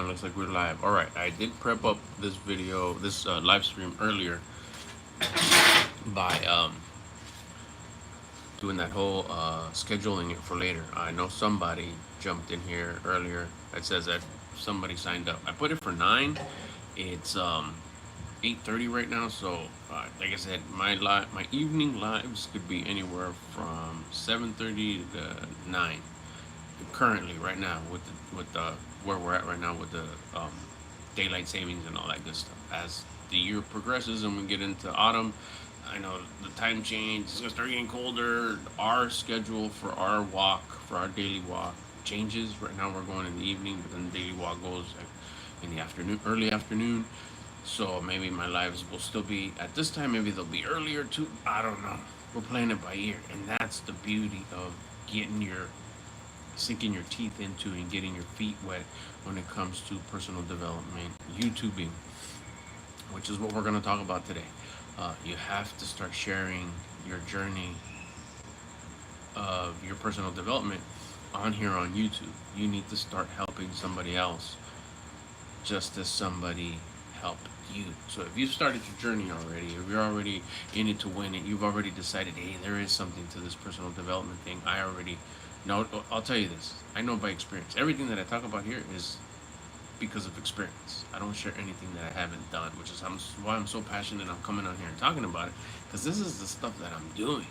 looks like we're live. All right, I did prep up this video, this live stream earlier by doing that whole scheduling it for later. I know somebody jumped in here earlier. It says that somebody signed up. I put it for 9. It's 8:30 right now, so like I said, my evening lives could be anywhere from 7:30 to 9. Currently, right now, with the where we're at right now with the daylight savings and all that good stuff. As the year progresses and we get into autumn, I know the time change. It's gonna start getting colder. Our schedule for our walk, for our daily walk, changes. Right now we're going in the evening, but then the daily walk goes like in the afternoon, early afternoon. So maybe my lives will still be at this time. Maybe they'll be earlier too. I don't know. We're playing it by ear, and that's the beauty of getting your sinking your teeth into and getting your feet wet when it comes to personal development, YouTubing, which is what we're going to talk about today. You have to start sharing your journey of your personal development on here on YouTube. You need to start helping somebody else just as somebody helped you. So if you've started your journey already, if you're already in it to win it, you've already decided, hey, there is something to this personal development thing. I already know. I'll tell you this. I know by experience. Everything that I talk about here is because of experience. I don't share anything that I haven't done, which is why I'm so passionate. I'm coming on here and talking about it because this is the stuff that I'm doing.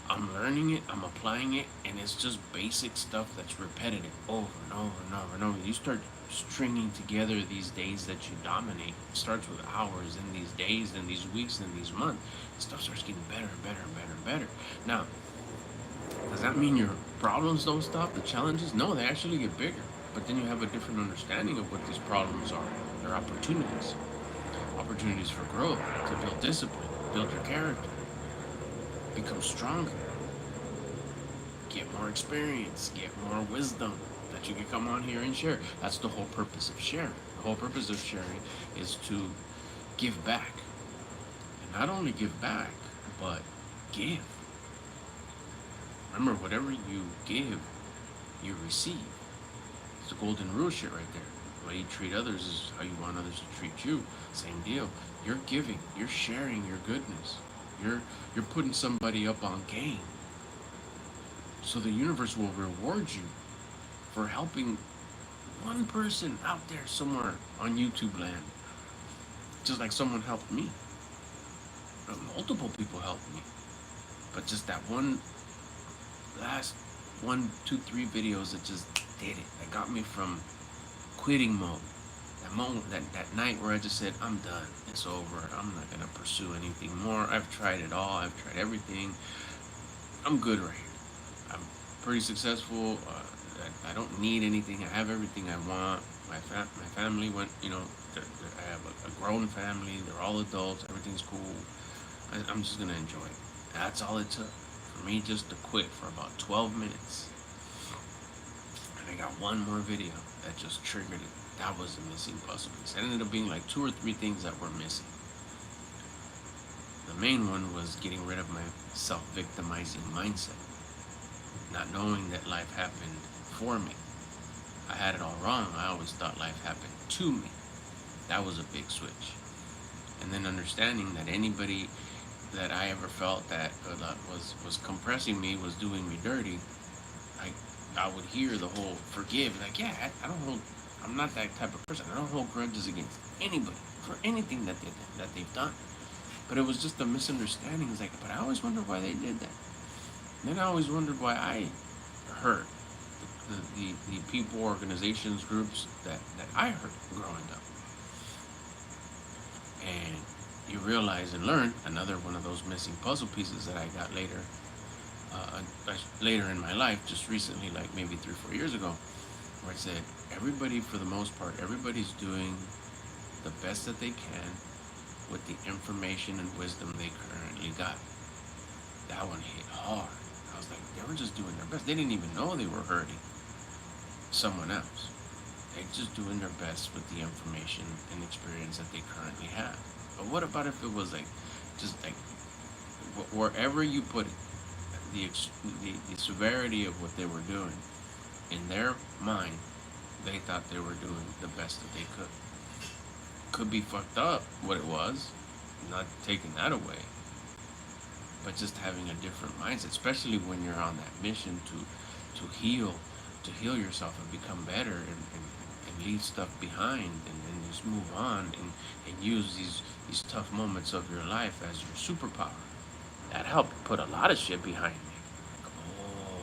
I'm learning it, I'm applying it, and it's just basic stuff that's repetitive over and over and over and over. You start stringing together these days that you dominate. It starts with hours, and these days, and these weeks, and these months. Stuff starts getting better and better and better and better. Now, does that mean your problems don't stop? The challenges? No, they actually get bigger. But then you have a different understanding of what these problems are. They're opportunities. Opportunities for growth, to build discipline, build your character, become stronger, get more experience, get more wisdom that you can come on here and share. That's the whole purpose of sharing. The whole purpose of sharing is to give back. And not only give back, but give. Remember, whatever you give, you receive. It's the golden rule shit right there. The way you treat others is how you want others to treat you. Same deal. You're giving. You're sharing your goodness. You're putting somebody up on game. So the universe will reward you for helping one person out there somewhere on YouTube land. Just like someone helped me. Multiple people helped me. But just that one last 1, 2, 3 videos that just did it. That got me from quitting mode. That moment, that night where I just said, I'm done. It's over. I'm not gonna pursue anything more. I've tried it all. I've tried everything. I'm good right here. I'm pretty successful. I don't need anything. I have everything I want. My family went, I have a grown family. They're all adults. Everything's cool. I'm just gonna enjoy it. That's all it took for me just to quit for about 12 minutes. And I got one more video that just triggered it. That was the missing puzzle piece. It ended up being like 2 or 3 things that were missing. The main one was getting rid of my self-victimizing mindset. Not knowing that life happened for me. I had it all wrong. I always thought life happened to me. That was a big switch. And then understanding that anybody that I ever felt that was compressing me, was doing me dirty, I would hear the whole forgive. Like, yeah, I'm not that type of person. I don't hold grudges against anybody for anything that they've done. But it was just a misunderstanding. It's like, but I always wondered why they did that. And then I always wondered why I hurt the people, organizations, groups that I hurt growing up. And you realize and learn another one of those missing puzzle pieces that I got later in my life, just recently, like maybe 3 or 4 years ago, where I said, everybody, for the most part, everybody's doing the best that they can with the information and wisdom they currently got. That one hit hard. I was like, they were just doing their best. They didn't even know they were hurting someone else. They're just doing their best with the information and experience that they currently have. But what about if it was like, just like, wherever you put it, the severity of what they were doing, in their mind, they thought they were doing the best that they could. Could be fucked up what it was, not taking that away, but just having a different mindset, especially when you're on that mission to heal yourself and become better and leave stuff behind and just move on and use these tough moments of your life as your superpower. That helped put a lot of shit behind me. Like, oh,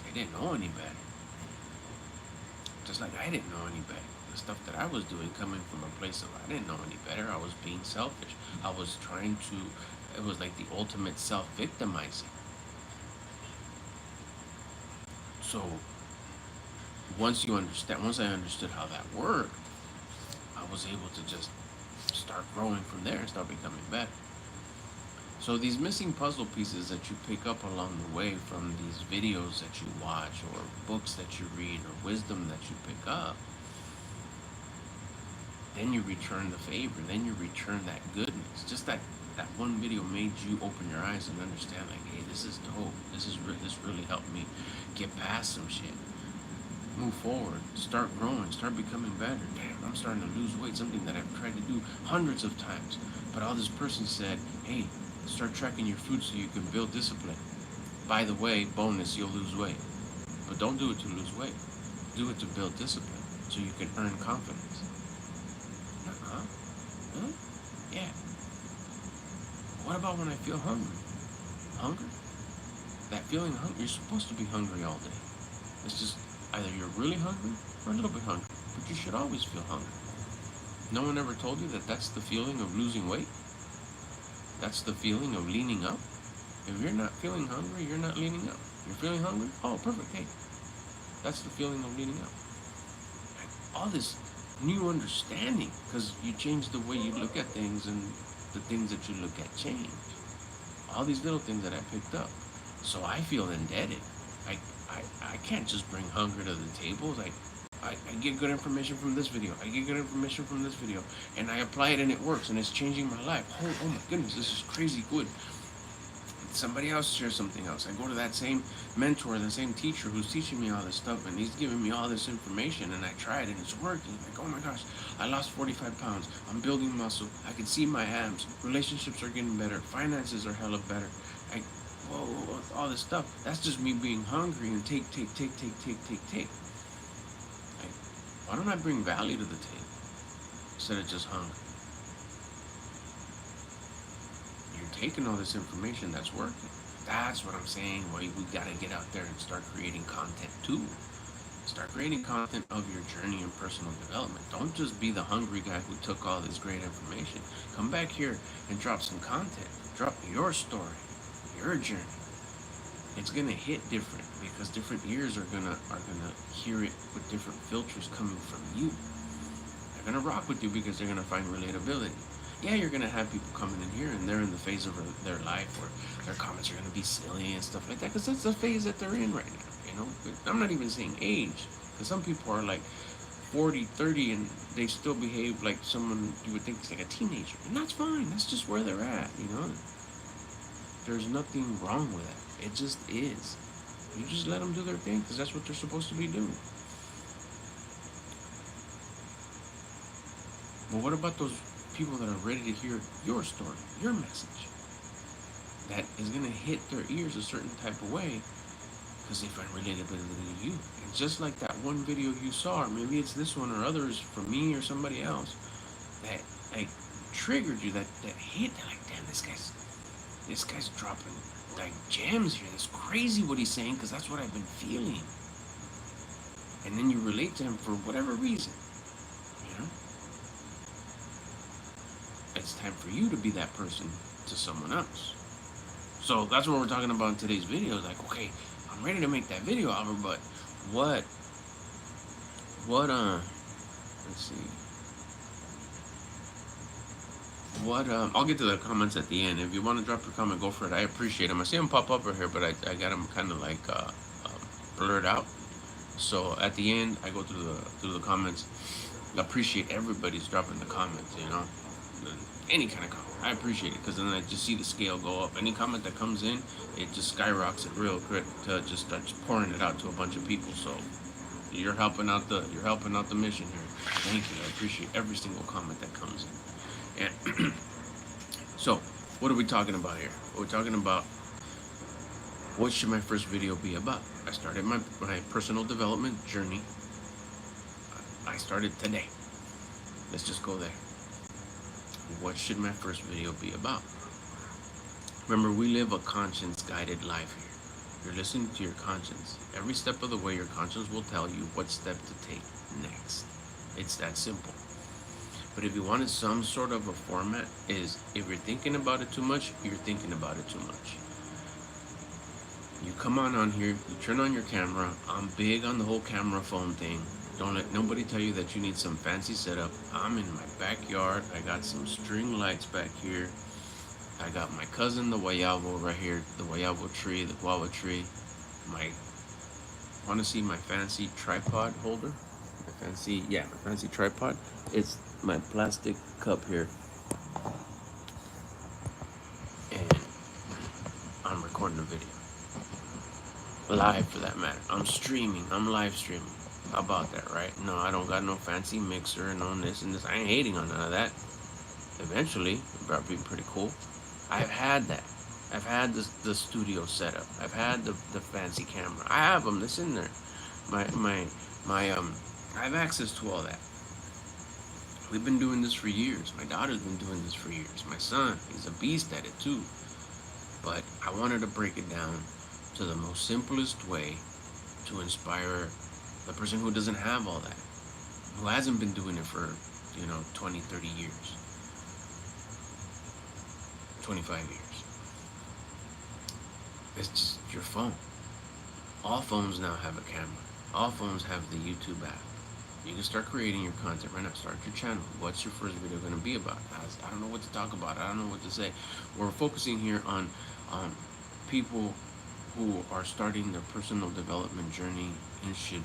they didn't know any better. Just like I didn't know any better. The stuff that I was doing coming from a place of I didn't know any better. I was being selfish. I was trying to, it was like the ultimate self-victimizing. So once I understood how that worked, I was able to just start growing from there and start becoming better. So these missing puzzle pieces that you pick up along the way from these videos that you watch or books that you read or wisdom that you pick up, then you return the favor, then you return that goodness. Just that one video made you open your eyes and understand, like, hey, this is dope. This really helped me get past some shit. Move forward, start growing, start becoming better. Damn, I'm starting to lose weight, something that I've tried to do hundreds of times. But all this person said, hey, start tracking your food so you can build discipline. By the way, bonus, you'll lose weight. But don't do it to lose weight. Do it to build discipline so you can earn confidence. Huh? Yeah. What about when I feel hungry? Hunger? That feeling of hunger, you're supposed to be hungry all day. It's just either you're really hungry or a little bit hungry. But you should always feel hungry. No one ever told you that that's the feeling of losing weight? That's the feeling of leaning up? If you're not feeling hungry, you're not leaning up. You're feeling hungry? Oh, perfect. Hey, that's the feeling of leaning up. And all this new understanding, because you change the way you look at things and the things that you look at change. All these little things that I picked up. So I feel indebted. I can't just bring hunger to the table. Like, I get good information from this video. I get good information from this video. And I apply it and it works and it's changing my life. Oh my goodness, this is crazy good. Somebody else shares something else. I go to that same mentor, the same teacher who's teaching me all this stuff, and he's giving me all this information, and I try it and it's working. Like, oh my gosh, I lost 45 pounds. I'm building muscle. I can see my abs. Relationships are getting better. Finances are hella better. Whoa, all this stuff. That's just me being hungry and take. Like, why don't I bring value to the table instead of just hunger? You're taking all this information that's working. That's what I'm saying. Well, we gotta get out there and start creating content too. Start creating content of your journey in personal development. Don't just be the hungry guy who took all this great information. Come back here and drop some content. Drop your story, your journey. It's gonna hit different because different ears are gonna hear it with different filters coming from you. They're gonna rock with you because they're gonna find relatability. Yeah, you're gonna have people coming in here and they're in the phase of their life where their comments are gonna be silly and stuff like that because that's the phase that they're in right now. You know, but I'm not even saying age, because some people are like 40, 30, and they still behave like someone you would think is like a teenager, and that's fine. That's just where they're at. You know, there's nothing wrong with that. It just is. You just let them do their thing because that's what they're supposed to be doing. But what about those people that are ready to hear your story, your message, that is going to hit their ears a certain type of way because they find relatability to you? And just like that one video you saw, or maybe it's this one or others from me or somebody else, that like triggered you, that hit, like, damn, this guy's dropping like gems here. That's crazy what he's saying because that's what I've been feeling. And then you relate to him for whatever reason, you know? It's time for you to be that person to someone else. So that's what we're talking about in today's video. Like, okay, I'm ready to make that video, Albert, but what, let's see. I'll get to the comments at the end. If you want to drop your comment, go for it. I appreciate them. I see them pop up right here, but I got them kind of like blurred out. So at the end, I go through the comments. I appreciate everybody's dropping the comments, you know. Any kind of comment, I appreciate it because then I just see the scale go up. Any comment that comes in, it just skyrockets it real quick to just start pouring it out to a bunch of people. So You're helping out the mission here. Thank you. I appreciate every single comment that comes in. And so, what are we talking about here? We're talking about what should my first video be about. I started my personal development journey. I started today. Let's just go there. What should my first video be about? Remember, we live a conscience-guided life here. You're listening to your conscience. Every step of the way, your conscience will tell you what step to take next. It's that simple. But if you wanted some sort of a format, is if you're thinking about it too much, you're thinking about it too much. You come on here, you turn on your camera. I'm big on the whole camera phone thing. Don't let nobody tell you that you need some fancy setup. I'm in my backyard. I got some string lights back here. I got my cousin, the guayabo right here, the guayabo tree, the guava tree. Want to see my fancy tripod holder? My fancy tripod. It's my plastic cup here. And I'm recording a video. Live, for that matter. I'm live streaming. How about that, right? No, I don't got no fancy mixer and on this and this. I ain't hating on none of that. Eventually, it'll be pretty cool. I've had that. I've had the studio setup. I've had the fancy camera. I have them. It's in there. I have access to all that. We've been doing this for years. My daughter's been doing this for years. My son, he's a beast at it too. But I wanted to break it down to the most simplest way to inspire the person who doesn't have all that, who hasn't been doing it for, 20, 30 years, 25 years. It's just your phone. All phones now have a camera. All phones have the YouTube app. You can start creating your content right now. Start your channel. What's your first video going to be about? I don't know what to talk about. I don't know what to say. We're focusing here on people who are starting their personal development journey and should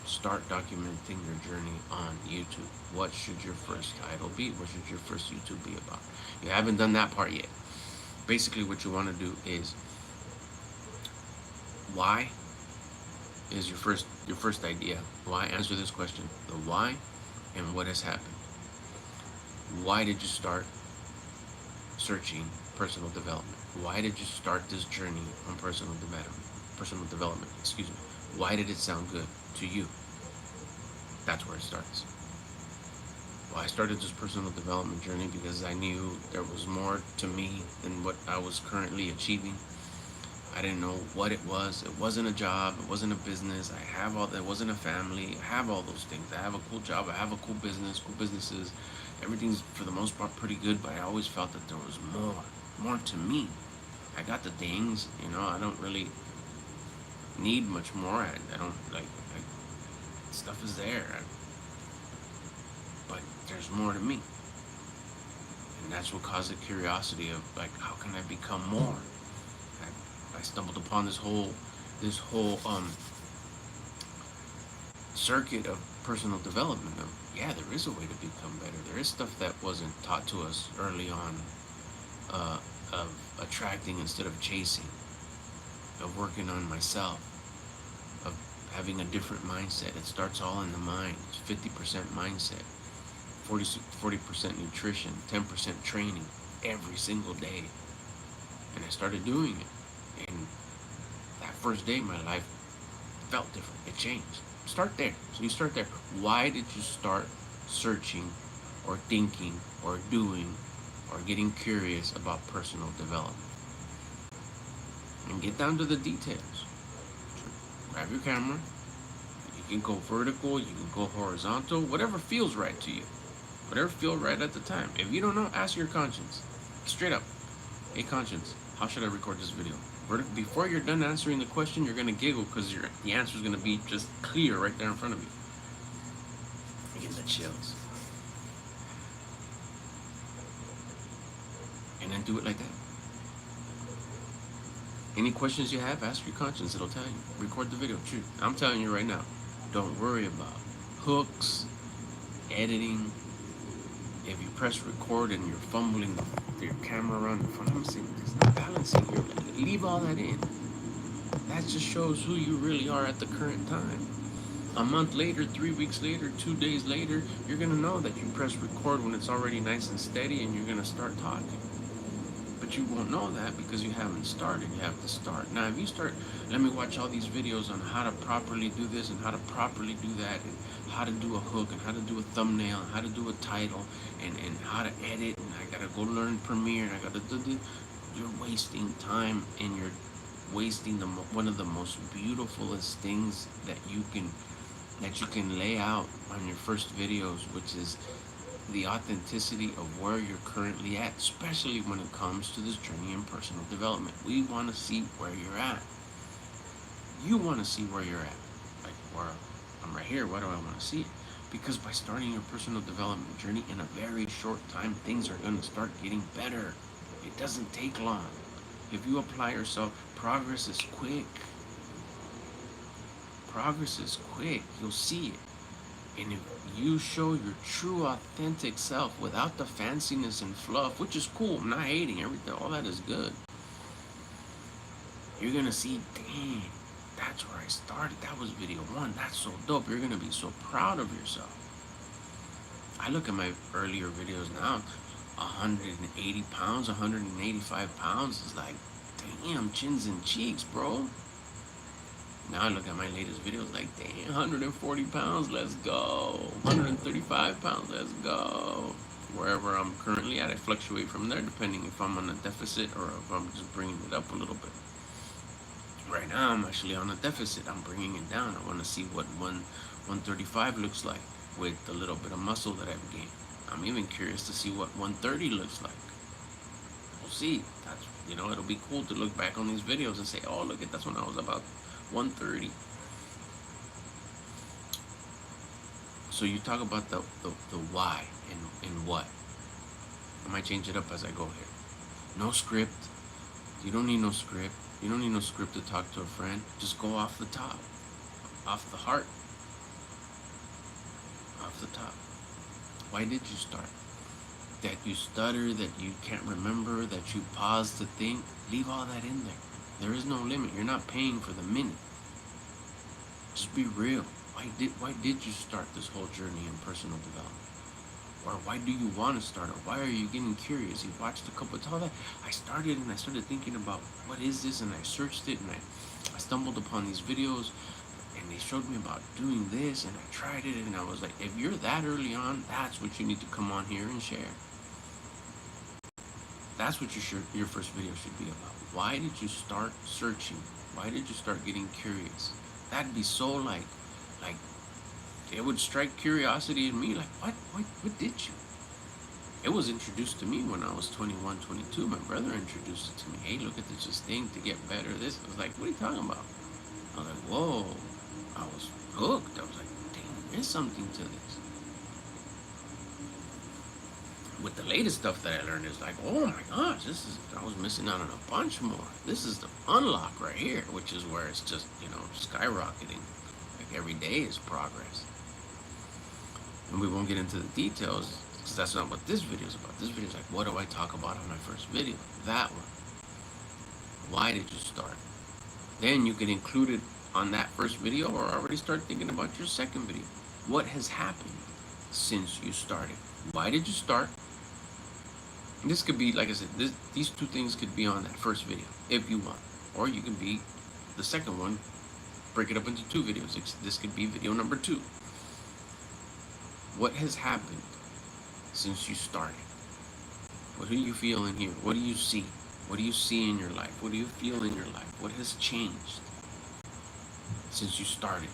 start documenting their journey on YouTube. What should your first title be? What should your first YouTube be about? You haven't done that part yet. Basically, what you want to do is, why is your first idea. Why? Answer this question. The why and what has happened. Why did you start searching personal development? Why did you start this journey on personal development? Excuse me. Why did it sound good to you? That's where it starts. Well, I started this personal development journey because I knew there was more to me than what I was currently achieving. I didn't know what it was. It wasn't a job. It wasn't a business. I have all that. It wasn't a family. I have all those things. I have a cool job. I have a cool business, cool businesses. Everything's, for the most part, pretty good, but I always felt that there was more to me. I got the things, I don't really need much more. I don't, stuff is there. But there's more to me. And that's what caused the curiosity of, how can I become more? I stumbled upon this whole circuit of personal development of, there is a way to become better. There is stuff that wasn't taught to us early on, of attracting instead of chasing, of working on myself, of having a different mindset. It starts all in the mind. It's 50% mindset, 40% nutrition, 10% training every single day. And I started doing it. And that first day, my life felt different. It changed. Start there. So you start there. Why did you start searching or thinking or doing or getting curious about personal development? And get down to the details. Grab your camera. You can go vertical. You can go horizontal. Whatever feels right to you. Whatever feels right at the time. If you don't know, ask your conscience. Straight up. Hey, conscience, how should I record this video? Before you're done answering the question, you're going to giggle because the answer is going to be just clear right there in front of you. You're getting the chills. And then do it like that. Any questions you have, ask your conscience. It'll tell you. Record the video. True. I'm telling you right now. Don't worry about hooks, editing. If you press record and you're fumbling your camera around in front of me, there's no balancing here. Leave all that in. That just shows who you really are at the current time. A month later, 3 weeks later, 2 days later, you're gonna know that you press record when it's already nice and steady, and you're gonna start talking. But you won't know that because you haven't started. You have to start. Now, if you start, let me watch all these videos on how to properly do this and how to properly do that, and how to do a hook and how to do a thumbnail and how to do a title, and how to edit, and I gotta go learn Premiere, and I gotta do this. You're wasting time, and you're wasting one of the most beautifulest things that you can lay out on your first videos, which is the authenticity of where you're currently at, especially when it comes to this journey in personal development. We want to see where you're at. You want to see where you're at. Like, where I'm right here, why do I want to see it? Because by starting your personal development journey in a very short time, things are going to start getting better. It doesn't take long. If you apply yourself, progress is quick. Progress is quick. You'll see it. And if you show your true, authentic self without the fanciness and fluff, which is cool, I'm not hating everything, all that is good. You're gonna see, dang, that's where I started. That was video 1. That's so dope. You're gonna be so proud of yourself. I look at my earlier videos now, 180 pounds, 185 pounds is like, damn, chins and cheeks, bro. Now I look at my latest videos like, damn, 140 pounds, let's go. 135 pounds, let's go. Wherever I'm currently at, I fluctuate from there depending if I'm on a deficit or if I'm just bringing it up a little bit. Right now, I'm actually on a deficit. I'm bringing it down. I want to see what 135 looks like with the little bit of muscle that I've gained. I'm even curious to see what 130 looks like. We'll see. That's, it'll be cool to look back on these videos and say, oh, look at that's when I was about 130. So you talk about the why and what. I might change it up as I go here. No script. You don't need no script. You don't need no script to talk to a friend. Just go off the top. Off the heart. Off the top. Why did you start? That you stutter, that you can't remember, that you pause to think. Leave all that in there. There is no limit. You're not paying for the minute. Just be real. Why did you start this whole journey in personal development? Or why do you want to start? Or why are you getting curious? You watched a couple of all that. I started thinking about what is this, and I searched it, and I stumbled upon these videos, and they showed me about doing this, and I tried it, and I was like, if you're that early on, that's what you need to come on here and share. That's what your first video should be about. Why did you start searching? Why did you start getting curious? That'd be so like it would strike curiosity in me. Like, what did you? It was introduced to me when I was 21, 22. My brother introduced it to me. Hey, look at this thing to get better. This. I was like, what are you talking about? I was like, whoa. I was hooked. I was like, dang, there's something to this. With the latest stuff that I learned, is like, oh my gosh, I was missing out on a bunch more. This is the unlock right here, which is where it's just, skyrocketing. Like every day is progress. And we won't get into the details because that's not what this video is about. This video is like, what do I talk about on my first video? That one. Why did you start? Then you can include it on that first video or already start thinking about your second video. What has happened since you started? Why did you start? This could be, like I said, these two things could be on that first video if you want. Or you can be the second one, break it up into 2 videos. This could be video number 2. What has happened since you started? What do you feel in here? What do you see? What do you see in your life? What do you feel in your life? What has changed since you started?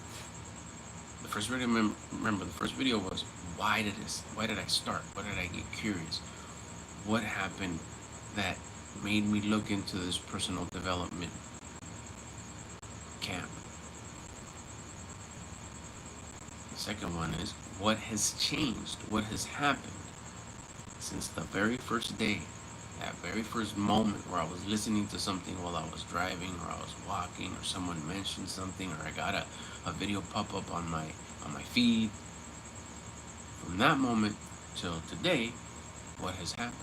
The first video, remember, the first video was, why did I start? Why did I get curious? What happened that made me look into this personal development camp? The second one is, what has changed? What has happened since the very first day, that very first moment where I was listening to something while I was driving, or I was walking, or someone mentioned something, or I got a video pop up on my feed. From that moment till today, what has happened?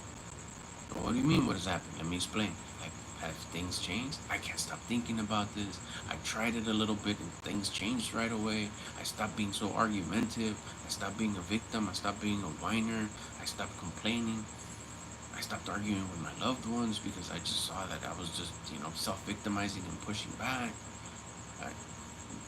What do you mean what has happened? Let me explain. Like, Have things changed? I can't stop thinking about this. I tried it a little bit and things changed right away. I stopped being so argumentative. I stopped being a victim. I stopped being a whiner. I stopped complaining. I stopped arguing with my loved ones because I just saw that I was just, self-victimizing and pushing back. I,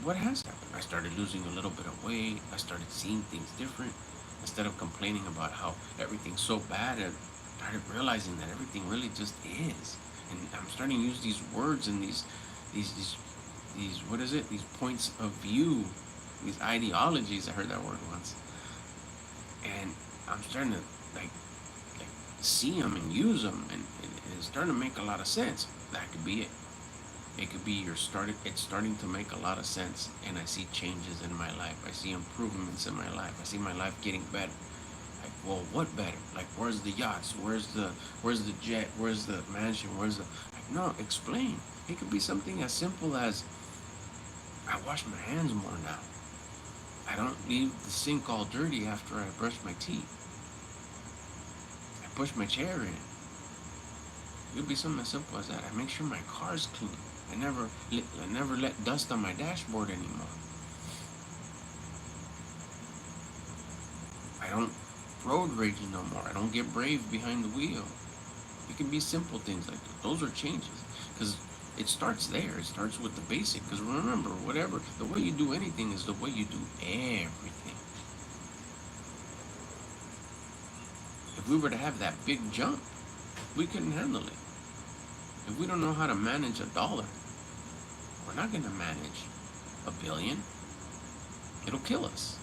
what has happened? I started losing a little bit of weight. I started seeing things different. Instead of complaining about how everything's so bad, I started realizing that everything really just is. And I'm starting to use these words and these what is it? These points of view, these ideologies. I heard that word once, and I'm starting to like see them and use them, and it's starting to make a lot of sense. That could be it. It could be it's starting to make a lot of sense, and I see changes in my life. I see improvements in my life. I see my life getting better. Like, well, what better? Like, where's the yachts? Where's the jet? Where's the mansion? Like, no, explain. It could be something as simple as I wash my hands more now. I don't leave the sink all dirty after I brush my teeth. I push my chair in. It could be something as simple as that. I make sure my car's clean. I never let dust on my dashboard anymore. I don't road rage no more. I don't get brave behind the wheel. It can be simple things like that. Those are changes. Because it starts there. It starts with the basic. Because remember, the way you do anything is the way you do everything. If we were to have that big jump, we couldn't handle it. If we don't know how to manage $1, we're not going to manage $1 billion. It'll kill us.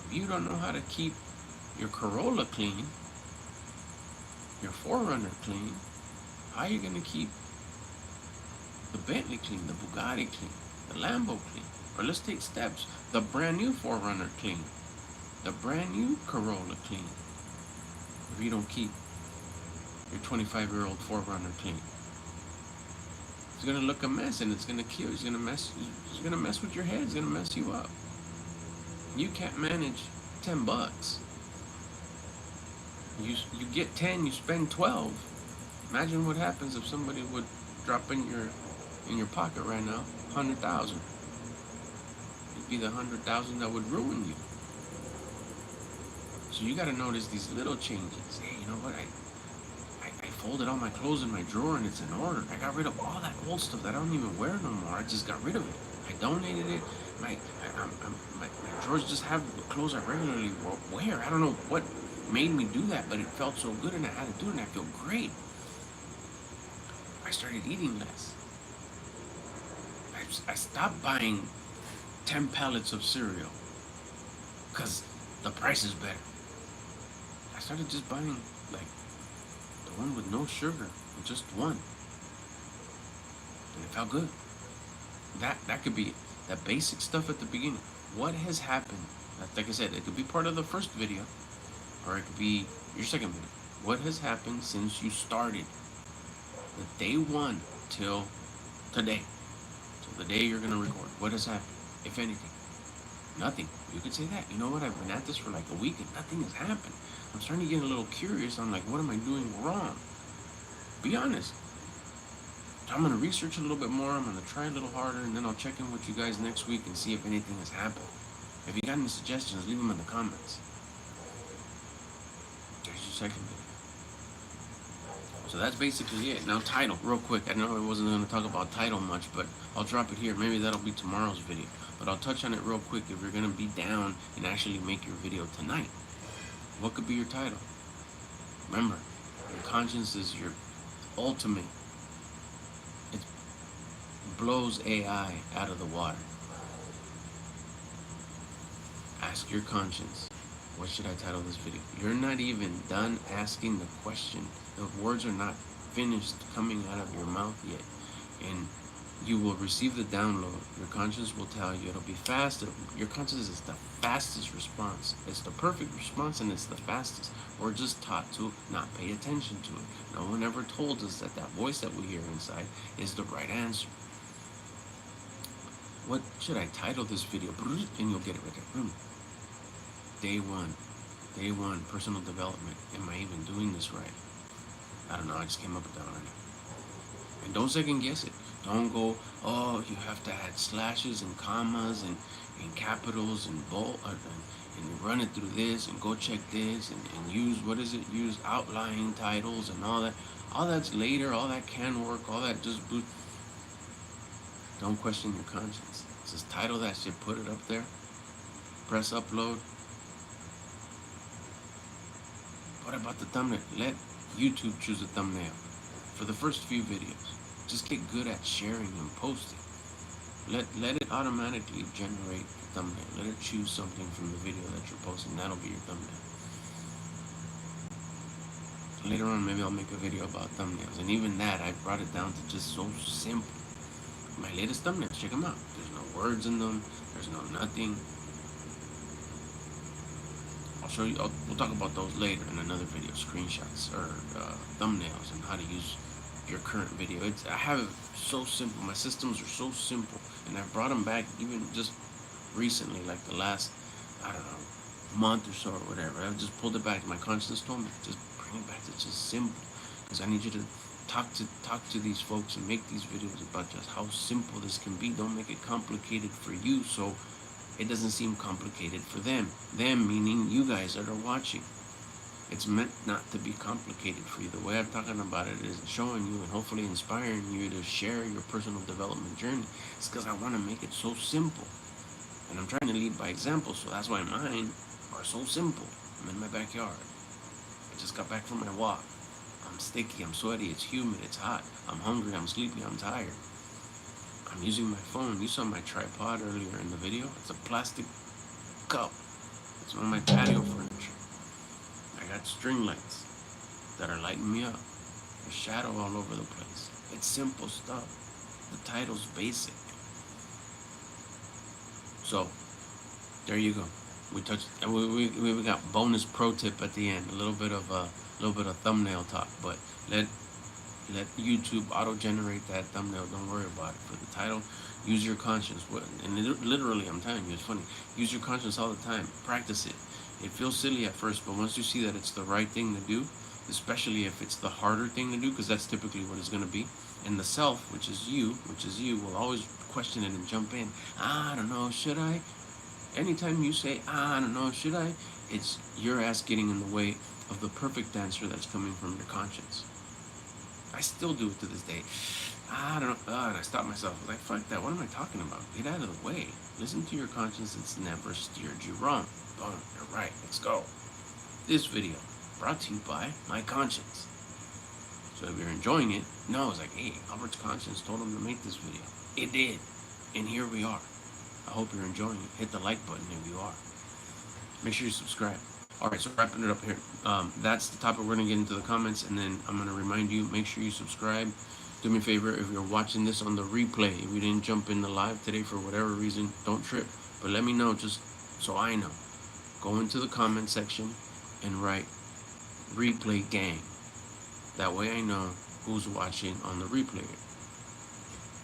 If you don't know how to keep your Corolla clean, your 4Runner clean, how are you going to keep the Bentley clean, the Bugatti clean, the Lambo clean? Or let's take steps. The brand new 4Runner clean, the brand new Corolla clean. If you don't keep your 25-year-old 4Runner clean, it's gonna look a mess, and it's gonna kill. It's gonna mess with your head. It's gonna mess you up. You can't manage $10. You get 10, you spend 12. Imagine what happens if somebody would drop in your pocket right now 100,000. It'd be the 100,000 that would ruin you. So you gotta notice these little changes. Hey, you know what? I folded all my clothes in my drawer and it's in order. I got rid of all that old stuff that I don't even wear no more. I just got rid of it. I donated it. My drawers just have the clothes I regularly wear. I don't know what made me do that, but it felt so good and I had to do it and I feel great. I started eating less. I stopped buying 10 pallets of cereal because the price is better. I started just buying like the one with no sugar, just one. And it felt good. That could be that basic stuff at the beginning. What has happened? Like I said, it could be part of the first video, or it could be your second video. What has happened since you started? The day one till today. Till the day you're gonna record. What has happened? If anything. Nothing. You could say that. You know what? I've been at this for like a week and nothing has happened. I'm starting to get a little curious on like, what am I doing wrong? Be honest. So I'm going to research a little bit more. I'm going to try a little harder, and then I'll check in with you guys next week and see if anything has happened. If you got any suggestions, leave them in the comments. There's your second video. So that's basically it. Now title, real quick. I know I wasn't going to talk about title much, but I'll drop it here. Maybe that'll be tomorrow's video. But I'll touch on it real quick if you're going to be down and actually make your video tonight. What could be your title? Remember, your conscience is your ultimate. It blows AI out of the water. Ask your conscience, what should I title this video? You're not even done asking the question. The words are not finished coming out of your mouth yet. And you will receive the download. Your conscience will tell you. It'll be fast. Your conscience is the fastest response. It's the perfect response and it's the fastest. We're just taught to not pay attention to it. No one ever told us that that voice that we hear inside is the right answer. What should I title this video? And you'll get it right there. Day one, personal development. Am I even doing this right? I don't know. I just came up with that right now. And don't second guess it. Don't go, oh, you have to add slashes and commas and capitals and bold and run it through this and go check this and use, what is it? Use outlying titles and all that. All that's later, all that can work, all that just boot. Don't question your conscience. Just title that shit, put it up there, press upload. What about the thumbnail? Let YouTube choose a thumbnail for the first few videos. Just get good at sharing and posting. Let it automatically generate the thumbnail. Let it choose something from the video that you're posting. That'll be your thumbnail. Later on, maybe I'll make a video about thumbnails. And even that, I brought it down to just so simple. My latest thumbnails, check them out. There's no words in them. There's no nothing. I'll show you. We'll talk about those later in another video. Screenshots or thumbnails and how to use your current video. I have it so simple. My systems are so simple, and I've brought them back even just recently, like the last, I don't know, month or so or whatever. I've just pulled it back. My conscience told me just bring it back to just simple, because I need you to talk to these folks and make these videos about just how simple this can be. Don't make it complicated for you, so it doesn't seem complicated for them. Them meaning you guys that are watching. It's meant not to be complicated for you. The way I'm talking about it is showing you and hopefully inspiring you to share your personal development journey. It's because I want to make it so simple. And I'm trying to lead by example, so that's why mine are so simple. I'm in my backyard. I just got back from my walk. I'm sticky, I'm sweaty, it's humid, it's hot. I'm hungry, I'm sleepy, I'm tired. I'm using my phone. You saw my tripod earlier in the video. It's a plastic cup. It's one of my patio furniture. I got string lights that are lighting me up. There's shadow all over the place. It's simple stuff. The title's basic. So, there you go. We touched. We got bonus pro tip at the end. A little bit of thumbnail talk, but let YouTube auto-generate that thumbnail. Don't worry about it. For the title, use your conscience. And literally, I'm telling you, it's funny. Use your conscience all the time. Practice it. It feels silly at first, but once you see that it's the right thing to do, especially if it's the harder thing to do, because that's typically what it's going to be. And the self, which is you, will always question it and jump in. I don't know, should I? Anytime you say, I don't know, should I? It's your ass getting in the way of the perfect answer that's coming from your conscience. I still do it to this day. I don't know. And I stop myself. I was like, fuck that. What am I talking about? Get out of the way. Listen to your conscience. It's never steered you wrong. Boom. You're right. Let's go. This video brought to you by my conscience. So if you're enjoying it, no, it's like, hey, Albert's conscience told him to make this video. It did. And here we are. I hope you're enjoying it. Hit the like button if you are. Make sure you subscribe. All right, so wrapping it up here. That's the topic. We're going to get into the comments, and then I'm going to remind you, make sure you subscribe. Do me a favor, if you're watching this on the replay, if you didn't jump in the live today for whatever reason, don't trip. But let me know, just so I know. Go into the comment section and write replay gang. That way I know who's watching on the replay.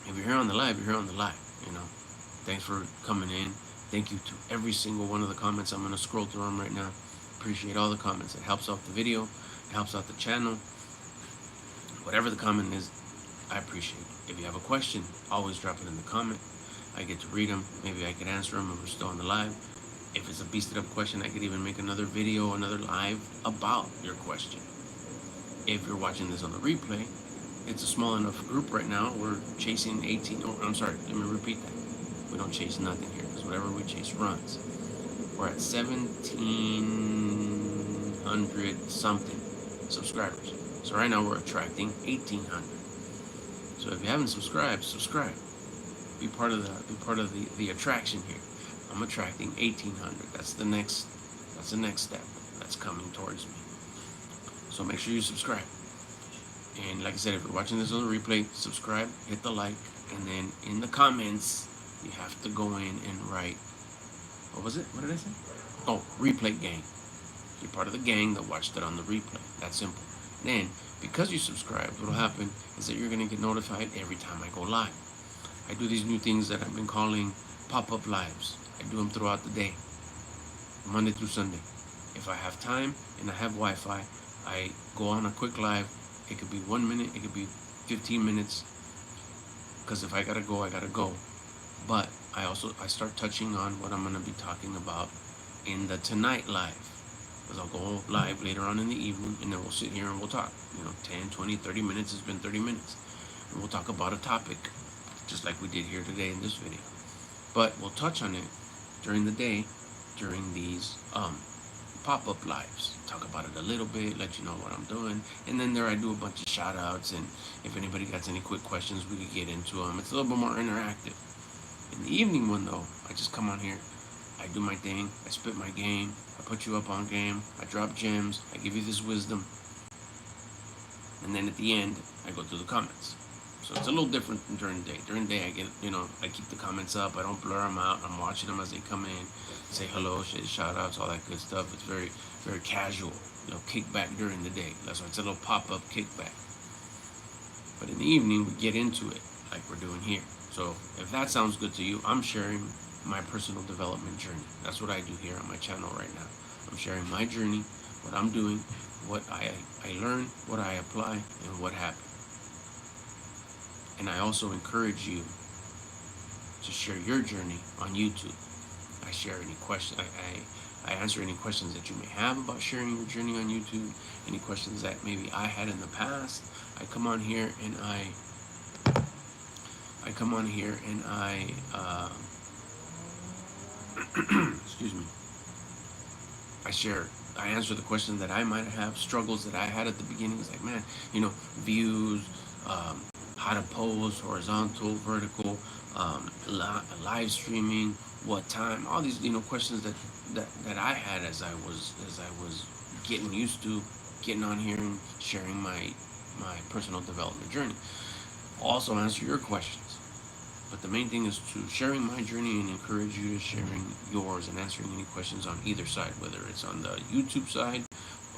If you're here on the live, you're here on the live, you know. Thanks for coming in. Thank you to every single one of the comments. I'm going to scroll through them right now. Appreciate all the comments. It helps out the video. It helps out the channel. Whatever the comment is, I appreciate it. If you have a question, always drop it in the comment. I get to read them. Maybe I could answer them if we're still on the live. If it's a beasted up question, I could even make another video, another live about your question. If you're watching this on the replay, it's a small enough group right now. We're chasing 18. Oh, I'm sorry. Let me repeat that. We don't chase nothing here, because whatever we chase runs. We're at 1,700 something subscribers. So right now we're attracting 1,800. So if you haven't subscribed, subscribe. Be part of the attraction here. I'm attracting 1,800. That's the next step that's coming towards me. So make sure you subscribe. And like I said, if you're watching this on the replay, subscribe, hit the like, and then in the comments, you have to go in and write, what was it? What did I say? Oh, replay gang. You're part of the gang that watched it on the replay. That's simple. Then, because you subscribed, what will happen is that you're going to get notified every time I go live. I do these new things that I've been calling pop-up lives. I do them throughout the day, Monday through Sunday. If I have time and I have Wi-Fi, I go on a quick live. It could be 1 minute, it could be 15 minutes, because if I gotta go, I gotta go. But I start touching on what I'm gonna be talking about in the tonight live. Because I'll go live later on in the evening, and then we'll sit here and we'll talk. 10, 20, 30 minutes. It's been 30 minutes. And we'll talk about a topic, just like we did here today in this video. But we'll touch on it during the day, during these pop-up lives. Talk about it a little bit, let you know what I'm doing. And then there I do a bunch of shout-outs, and if anybody got any quick questions, we could get into them. It's a little bit more interactive. In the evening one, though, I just come on here, I do my thing, I spit my game, I put you up on game, I drop gems, I give you this wisdom, and then at the end, I go through the comments. So it's a little different than during the day. During the day, I get, I keep the comments up, I don't blur them out, I'm watching them as they come in, say hello, shout outs, all that good stuff. It's very, very casual, kickback during the day. That's why it's a little pop-up kickback. But in the evening, we get into it, like we're doing here. So if that sounds good to you, I'm sharing my personal development journey. That's what I do here on my channel right now. I'm sharing my journey, what I'm doing, what I learned, what I apply, and what happened. And I also encourage you to share your journey on YouTube. I share any questions. I answer any questions that you may have about sharing your journey on YouTube. Any questions that maybe I had in the past. I come on here and I excuse me. I answer the questions that I might have, struggles that I had at the beginning. It's like, man, views, how to post, horizontal, vertical, live streaming, what time, all these, questions that I had as I was getting used to getting on here and sharing my personal development journey. I'll also answer your questions. But the main thing is to sharing my journey and encourage you to sharing yours and answering any questions on either side, whether it's on the YouTube side,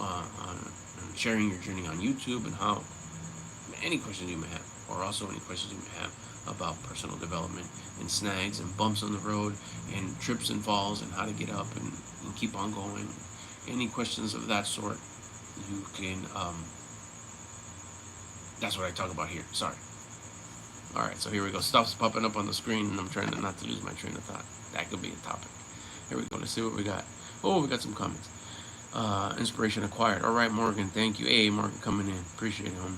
on sharing your journey on YouTube and how any questions you may have, or also any questions you may have about personal development and snags and bumps on the road and trips and falls and how to get up and keep on going. Any questions of that sort, you can, that's what I talk about here. Sorry. Alright, so here we go. Stuff's popping up on the screen, and I'm trying not to lose my train of thought. That could be a topic. Here we go. Let's see what we got. Oh, we got some comments. Inspiration acquired. Alright, Morgan, thank you. Hey, Morgan coming in. Appreciate it, homie.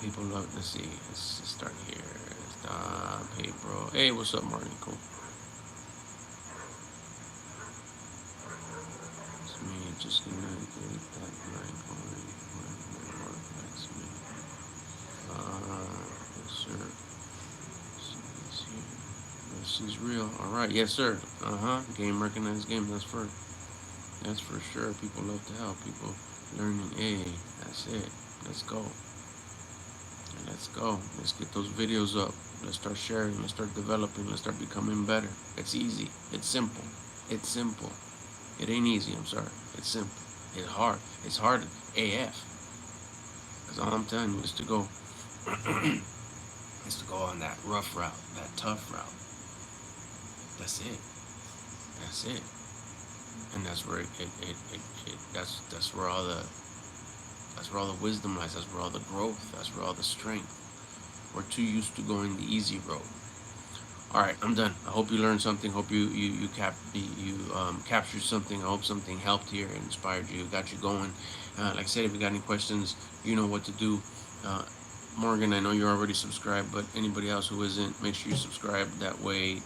People love, let's see. Let's start here. Stop. Hey, bro. Hey, what's up, Morgan? Cool. It's me. Just gonna get that line going. Yes, sir. This is real. Alright, yes, sir. Game recognized game. That's for sure. People love to help. People learning. Hey, that's it. Let's go. Let's go. Let's get those videos up. Let's start sharing. Let's start developing. Let's start becoming better. It's easy. It's simple. It's simple. It ain't easy. I'm sorry. It's simple. It's hard. It's hard AF. Because all I'm telling you is to go on that rough route, that tough route. That's it. That's it. And that's where that's where all the wisdom lies. That's where all the growth. That's where all the strength. We're too used to going the easy road. All right, I'm done. I hope you learned something. Hope you captured something. I hope something helped here and inspired you, got you going. Like I said, if you got any questions, you know what to do. Morgan, I know you're already subscribed, but anybody else who isn't, make sure you subscribe. That way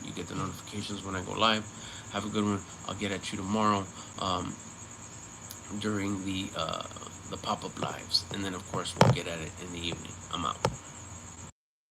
you get the notifications when I go live. Have a good one. I'll get at you tomorrow during the pop-up lives. And then, of course, we'll get at it in the evening. I'm out.